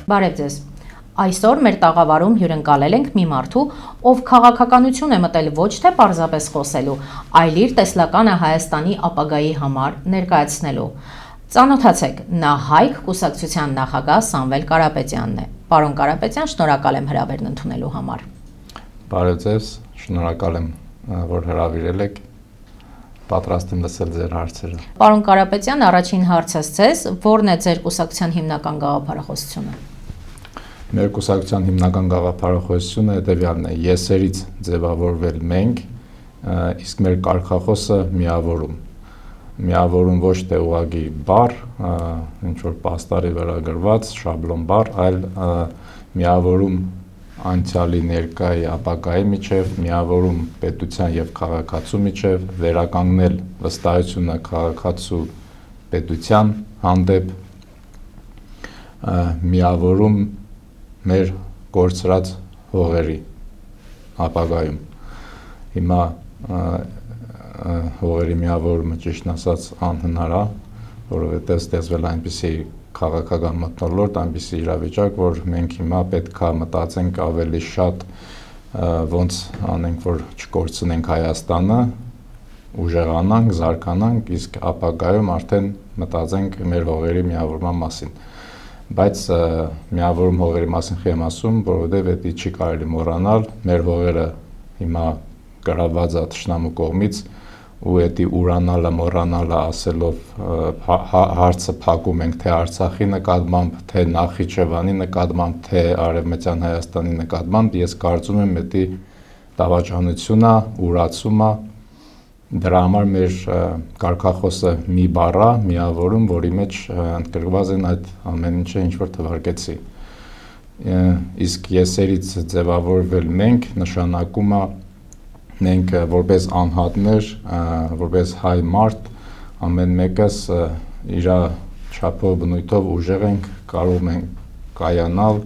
Բարև ձեզ։ Այսօր մեր տաղավարում հյուրընկալել ենք մի մարդու, ով քաղաքականություն է մտել ոչ թե պարզապես խոսելու, այլ իր տեսլականը Հայաստանի ապագայի համար ներկայացնելու։ Ծանոթացեք, նա Հայք կուսակցության նախագահ Սամվել Կարապետյանն է։ Պարոն Կարապետյան, շնորհակալ եմ հրավերն ընդունելու համար։ Բարև ձեզ, շնորհակալ եմ, որ հրավիրել եք։ Պատրաստ եմ լսել ձեր հարցերը։ Պարոն Կարապետյան, առաջին հարցս ձեզ, ո՞րն է ձեր կուսակցության հիմնական գաղափարախոսությունը։ Մեր կուսակցության հիմնական գաղափարախոսությունը հետևյալն է՝ եսերից ձևավորվել մենք, իսկ մեր կարգախոսը միավորում։ Միավորում ոչ թե ուղղակի բառ, ինչ որ պաստառի վրա գրված շաբլոն բառ, այլ միավորում անցյալի, ներկայի, ապագայի միջև, միավորում պետության եւ քաղաքացու միջև, վերականգնել վստահությունը քաղաքացու պետության հանդեպ, միավորում մեր կորցրած հողերի ապագայում։ Հիմա հողերի միավորումը ճիշտն ասած անհնար է, որովհետեւ ստեղծվել այնպիսի քաղաքական մթնոլորտ, այնպիսի իրավիճակ, որ մենք հիմա պետք է մտածենք ավելի շատ ոնց անենք, որ չկորցնենք Հայաստանը, ուժեղանանք, զարգանանք, իսկ ապագայում արդեն մտածենք մեր հողերի միավորման մասին։ Բայց միավորում հողերի մասին խի եմ ասում, որովհետև դա չի կարելի մոռանալ, մեր հողերը հիմա գրաված է թշնամու կողմից, ու դա ուրանալը, մոռանալը ասելով հարցը փակում ենք թե Արցախի նկատմամբ, թե Նախիջևանի նկատմամբ, թե Արևմտյան Հայաստանի նկատմամբ, ես կարծում եմ դա դավաճանություն է, ուրացում է, դրա համար մեր կարգախոսը մի բառ է, միավորում, որի մեջ ընդգրկված են այդ ամեն ինչը, ինչ որ թվարկեցի։ Իսկ եսերից ձևավորվել մենք նշանակում է մենք որպես անհատներ, որպես հայ մարդ, ամեն մեկս իր չափով, բնույթով ուժեղ ենք, կարող ենք կայանալ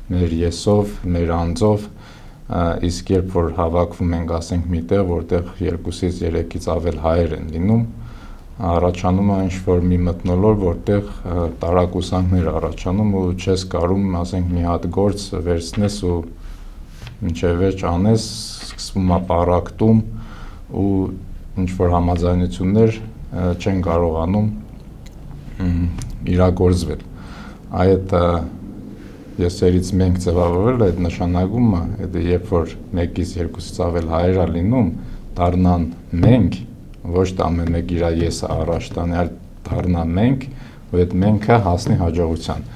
մեր եսով, մեր անձով, իսկ երբ որ հավաքվում ենք, ասենք միտեղ, որտեղ 2-ից 3-ից ավել հայեր են լինում, առաջանում է ինչ-որ մի մթնոլորտ, որտեղ տարակուսանքներ առաջանում ու չես կարում, ասենք մի հատ գործ վերցնես ու մինչև վերջ անես, սկսվում է պառակտում ու ինչ-որ համաձայնություններ չեն կարողանում իրագործվել։ Այդ եսերից մենք ձևավորվել այդ նշանակումը, երբ որ 1-ից 2-ից ավել հայեր է լինում, դառնան մենք, ոչ թե ամեն մեկ իր եսը առաջ տանի, այլ դառնա մենք, ու այդ մենքը հասնի հաջողության։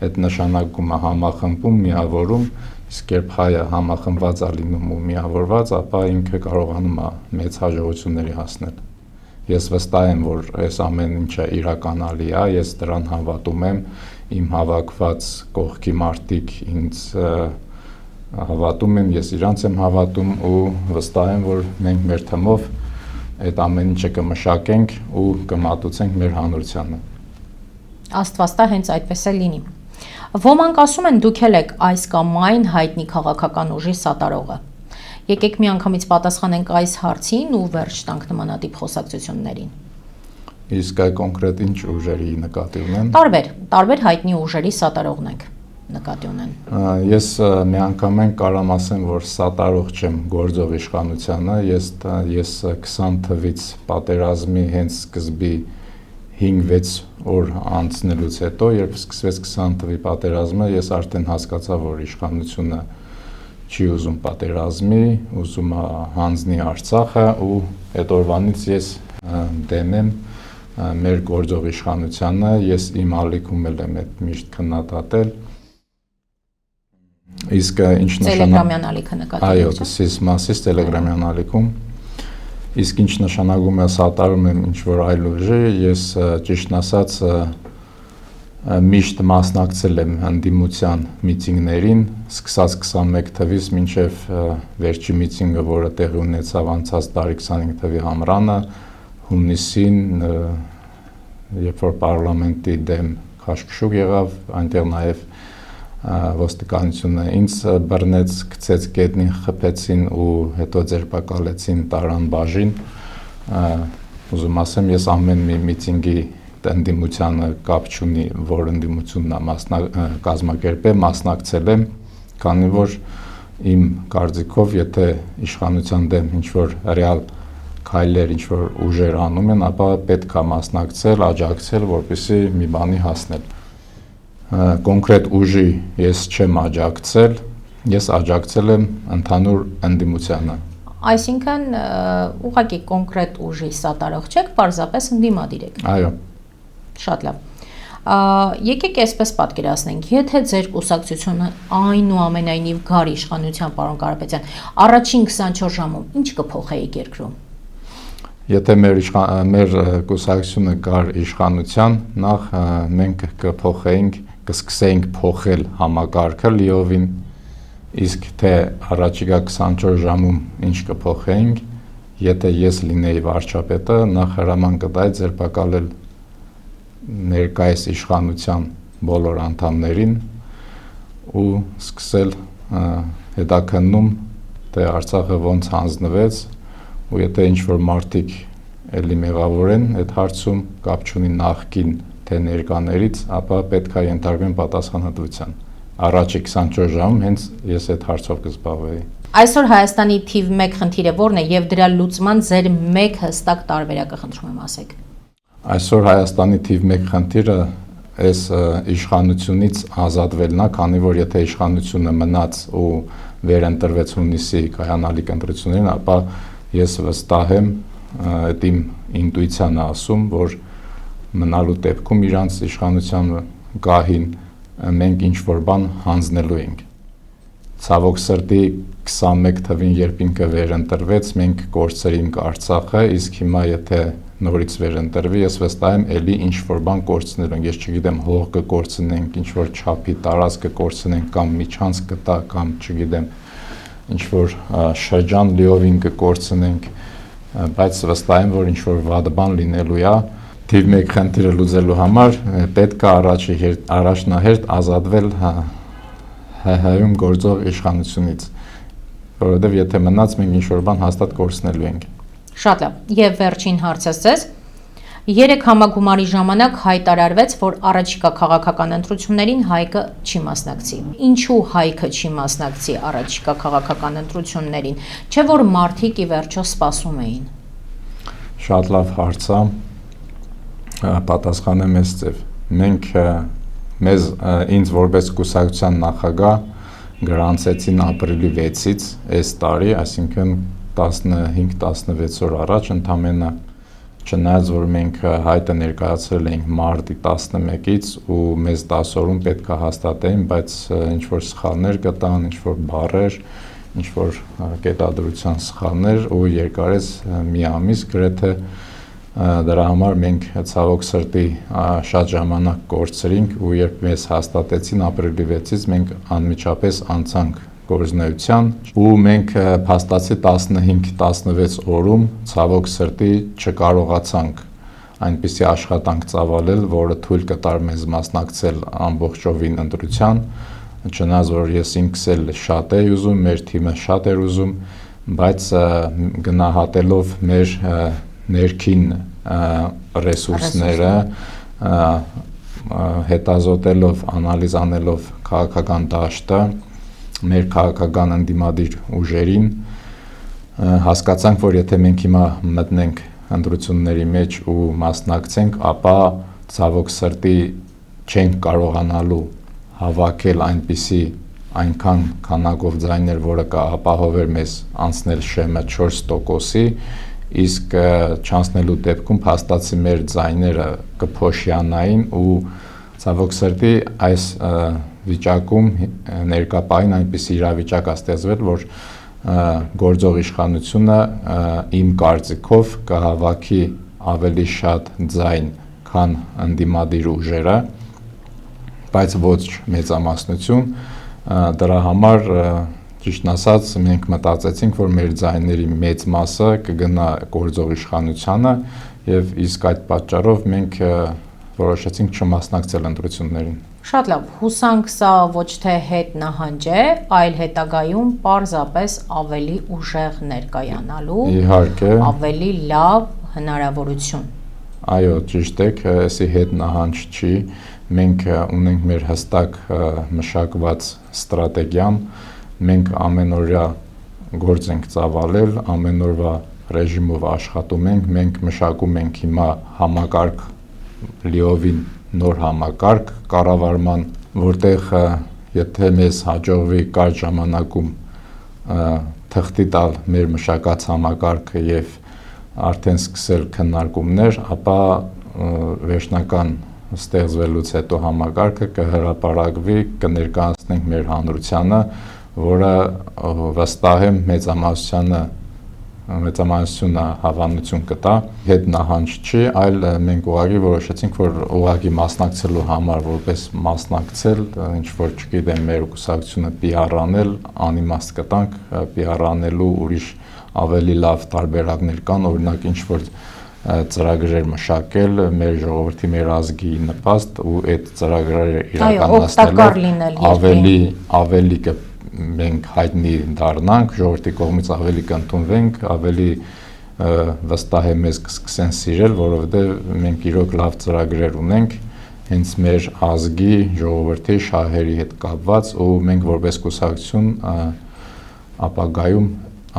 Այդ նշանակումը համախմբում, միավորում, իսկ երբ հայը համախմբված է լինում ու միավորված, ապա ինքը կարողանում է մեծ հաջողությունների հասնել։ Ես վստահ եմ, որ այս ամեն ինչը իրականալի է, ես դրան հավատում եմ, իմ հավաքված կողքի մարդիկ ինձ հավատում են, ես իրանց եմ հավատում ու վստահ եմ, որ մենք մեր թմով այդ ամեն ինչը կմշակենք ու կմատուցենք մեր հանրությանը։ Աստվածտա հենց այդպես է լինի։ Ոմանք ասում են դուք եք այս կամ այն հայտնի քաղաքական ուժի սատարողը։ Եկեք միանգամից պատասխանենք այս հարցին ու վերջ տանք նմանատիպ խոսակցություններին։ Իսկ այ կոնկրետ ինչ ուժերի նկատի ունեն։ Տարբեր հայտնի ուժերի սատարողն եք նկատի ունեն։ Ես միանգամայն կարամ ասեմ, որ սատարող չեմ գործող իշխանությանը, ես 20 թվից պատերազմի հենց սկզբի 5-6 օր անցնելուց հետո, երբ սկսվեց 20 թվի պատերազմը, ես արդեն հասկացա, որ իշխանությունը չի ուզում պատերազմի, ուզում է հանձնի Արցախը ու այդ օրվանից ես դեմ եմ մեր գործող իշխանությանը, ես իմ ալիքում եմ այդ միշտ քննադատել։ Իսկ ինչ Տելեգրամյան ալիքը նկատի Այո, Սիսմասից Տելեգրամյան ալիքում։ Իսկ ինչ նշանակում է սատարում եմ ինչ-որ այլ ուժի, ես ճիշտն ասած միշտ մասնակցել եմ ընդդիմության միտինգներին, սկսած 21 թվից մինչև վերջի միտինգը, որը տեղի ունեցավ անցած տարի 25 թվի ամռանը, հունիսին, երբ որ պարլամենտի դեմ քաշքշուկ եղավ, այնտեղ նաև ոստիկանությունը ինձ բռնեց, գցեց գետնին, խփեցին ու հետո ձերբակալեցին տարան բաժին։ Ուզում ասեմ, ես ամեն մի միտինգի ընդդիմությանը կապ չունի, որ ընդդիմությունն է կազմակերպել, մասնակցել եմ, քանի որ իմ կարծիքով, եթե իշխանության դեմ ինչ-որ ռեալ քայլեր, ինչ-որ ուժեր անում են, ապա պետք է մասնակցել, աջակցել, որպեսզի մի բանի հասնել։ Կոնկրետ ուժի ես չեմ աջակցել, ես աջակցել եմ ընդհանուր ընդդիմությանը։ Այսինքն ուղղակի կոնկրետ ուժի սատարող չեք, պարզապես ընդդիմադիր եք։ Այո։ Շատ լավ։ Եկեք այսպես պատկերացնենք, եթե ձեր կուսակցությունը այնուամենայնիվ գար իշխանության, պարոն Կարապետյան, առաջին 24 ժամում ինչ կփոխեիք երկրում։ Եթե մեր կուսակցությունը գար իշխանության, նախ մենք կսկսեինք փոխել համակարգը լիովին, իսկ թե առաջիկա 24 ժամում ինչ կփոխեինք, եթե ես լինեի վարչապետը, նախ հրաման կտայի ձերբակալել ներկայիս իշխանության բոլոր անդամներին ու սկսել հետաքննում, թե Արցախը ոնց հանձնվեց, ու եթե ինչ-որ մարդիկ էլի մեղավոր են այդ հարցում, կապ չունի նախկին թե ներկաներից, ապա պետք է ենթարկվեն պատասխանատվության։ Առաջի 24 ժամում հենց ես այդ հարցով կզբաղվեի։ Այսօր Հայաստանի թիվ 1 խնդիրը ո՞րն է եւ դրա լուծման ձեր մեկ հստակ տարբերակը խնդրում եմ ասեք։ Այսօր Հայաստանի թիվ 1 խնդիրը այս իշխանությունից ազատվելն է, քանի որ եթե իշխանությունը մնաց ու վերընտրվեց հունիսի կայանալիք ընտրություններին, ապա ես վստահ եմ, այդ իմ ինտուիցիան է ասում, որ մնալու դեպքում իրանց իշխանության գահին մենք ինչ-որ բան հանձնելու ենք։ Ցավոք սրտի 21 թվին երբ ինքը վերընտրվեց, մենք կորցրինք Արցախը, իսկ հիմա եթե նորից վերընտրվի, ես վստահ եմ, էլի ինչ-որ բան կորցնելու ենք։ Ես չգիտեմ, հող կկորցնենք, ինչ-որ չափի տարածք կկորցնենք, կամ միջանցք կտա, կամ չգիտեմ, ինչ-որ շրջան լիովին կկորցնենք, բայց վստահ եմ, որ ինչ-որ վատ բան լինելու է։ Թիվ 1 խնդիրը լուծելու համար պետք է առաջնահերթ ազատվել ՀՀ-ում գործող իշխանությունից, որովհետև եթե մնաց մենք ինչ-որ բան հաստատ կորցնելու ենք։ Շատ լավ։ Եվ վերջին հարցս ձեզ։ 3 համագումարի ժամանակ հայտարարվեց, որ առաջիկա քաղաքական ընտրություններին Հայքը չի մասնակցի։ Ինչու Հայքը չի մասնակցի առաջիկա քաղաքական ընտրություններին, չէ՞ որ մարդիկ ի վերջո սպասում էին։ Շատ լավ հարց է, պատասխանեմ այս ձև։ Մենք ինձ որպես կուսակցության նախագահ գրանցեցին ապրիլի 6-ից այս տարի, այսինքն 15-16 օր առաջ ընդամենը, չնայած որ մենք հայտը ներկայացրել էինք մարտի 11-ից ու մեզ 10 օրում պետք է հաստատեին, բայց ինչ-որ սխալներ կտան, ինչ-որ բառեր, ինչ-որ կետադրության սխալներ ու երկարեց մի ամիս գրեթե, դրա համար մենք ցավոք սրտի շատ ժամանակ կորցրինք ու երբ մեզ հաստատեցին ապրիլի 6-ից մենք անմիջապես անցանք գործունեության ու մենք փաստացի 15-16 օրում ցավոք սրտի չկարողացանք այնպիսի աշխատանք ծավալել, որը թույլ կտար մեզ մասնակցել ամբողջովին ընտրության, չնայած որ ես ինքս էլ շատ էի ուզում, մեր թիմը շատ էր ուզում, բայց գնահատելով մեր ներքին ռեսուրսները, հետազոտելով, անալիզ անելով քաղաքական դաշտը, մեր քաղաքական ընդդիմադիր ուժերին, հասկացանք, որ եթե մենք հիմա մտնենք ընտրությունների մեջ ու մասնակցենք, ապա ցավոք սրտի չենք կարողանալու հավաքել այնքան քանակով ձայներ, որը կապահովեր մեզ անցնել շեմը 4%-ի, իսկ չանցնելու դեպքում փաստացի մեր ձայները կփոշյանային ու ցավոք սրտի այս վիճակում ներկապային այնպիսի իրավիճակ է ստեղծվել, որ գործող իշխանությունը իմ կարծիքով կհավաքի ավելի շատ ձայն, քան ընդդիմադիր ուժերը, բայց ոչ մեծամասնություն, դրա համար ճիշտն ասած մենք մտածեցինք, որ մեր ձայների մեծ մասը կգնա գործող իշխանությանը եւ իսկ այդ պատճառով մենք որոշեցինք չմասնակցել ընտրություններին։ Շատ լավ, հուսանք սա ոչ թե հետ նահանջ է, այլ հետագայում պարզապես ավելի ուժեղ ներկայանալու, իհարկե, ավելի լավ հնարավորություն։ Այո, ճիշտ եք, էսի հետ նահանջ չի, մենք ունենք մեր հստակ մշակված ստրատեգիան, մենք ամենօրյա գործ ենք ծավալել, ամենօրվա ռեժիմով աշխատում ենք, մենք մշակում ենք հիմա համակարգ, լիովին նոր համակարգ կառավարման, որտեղ եթե մեզ հաջողվի կարճ ժամանակում թղթի տալ մեր մշակած համակարգը եւ արդեն սկսել քննարկումներ, ապա վերջնական ստեղծվելուց հետո համակարգը կհրապարակվի, կներկայացնենք մեր հանրությանը, որը վստահ եմ մեծամասնությունը հավանություն կտա, հետ նահանջ չի, այլ մենք ուղղակի որոշեցինք, որ ուղղակի մասնակցելու համար որպես մասնակցել, ինչ որ չգիտեմ, մեր կուսակցությունը PR անել, անիմաստ կտանք, PR անելու ուրիշ ավելի լավ տարբերակներ կան, օրինակ ինչ որ ծրագրեր մշակել մեր ժողովրդի, մեր ազգի նպաստ ու այդ ծրագրերը իրականացնելով ավելի մենք հայտնի դառնանք, ժողովրդի կողմից ավելի կընդունվենք, ավելի վստահ է մեզ կսկսեն սիրել, որովհետև մենք իրոք լավ ծրագրեր ունենք հենց մեր ազգի, ժողովրդի, շահերի հետ կապված ու մենք որպես կուսակցություն ապագայում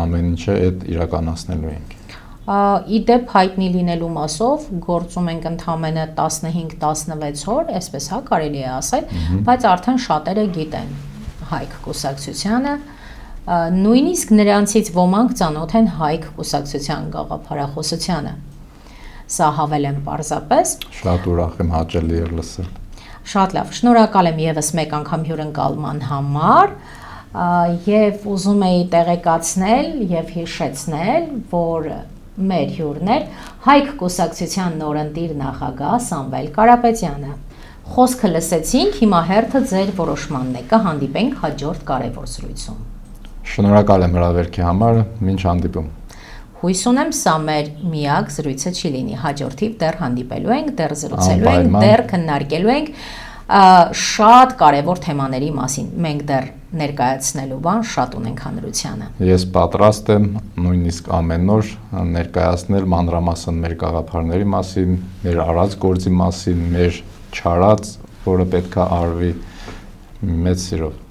ամեն ինչը այդ իրականացնելու ենք։ Իդեպ հայտնի լինելու մասով գործում ենք ընդամենը 15-16 օր, այսպես հա կարելի է ասել, բայց արդեն շատերը գիտեն Հայք կուսակցությանը, նույնիսկ նրանցից ոմանք ծանոթ են Հայք կուսակցության գաղափարախոսությանը։ Սա հավել եմ պարզապես։ Շատ ուրախ եմ, հաճելի է լսել։ Շատ լավ, շնորհակալ եմ եւս մեկ անգամ հյուրընկալման համար եւ ուզում էի տեղեկացնել եւ հիշեցնել, որ մեր հյուրն էր Հայք կուսակցության նորընտիր նախագահ Սամվել Կարապետյանը։ Խոսքը լսեցինք, հիմա հերթը ձեր որոշմանն է, կհանդիպենք հաջորդ կարևոր զրույցում։ Շնորհակալ եմ հրավերքի համար, մինչ հանդիպում։ Հույս ունեմ սա մեր միակ զրույցը չի լինի, հաջորդիվ դեռ հանդիպելու ենք, դեռ զրուցելու ենք, դեռ քննարկելու ենք շատ կարևոր թեմաների մասին, մենք դեռ ներկայացնելու բան շատ ունենք հանրությանը։ Ես պատրաստ եմ նույնիսկ ամեն օր ներկայացնել մանրամասն մեր գաղափարների մասին, մեր արած գործի մասին, մեր չարած, որը պետք է արվի մեծ սիրով։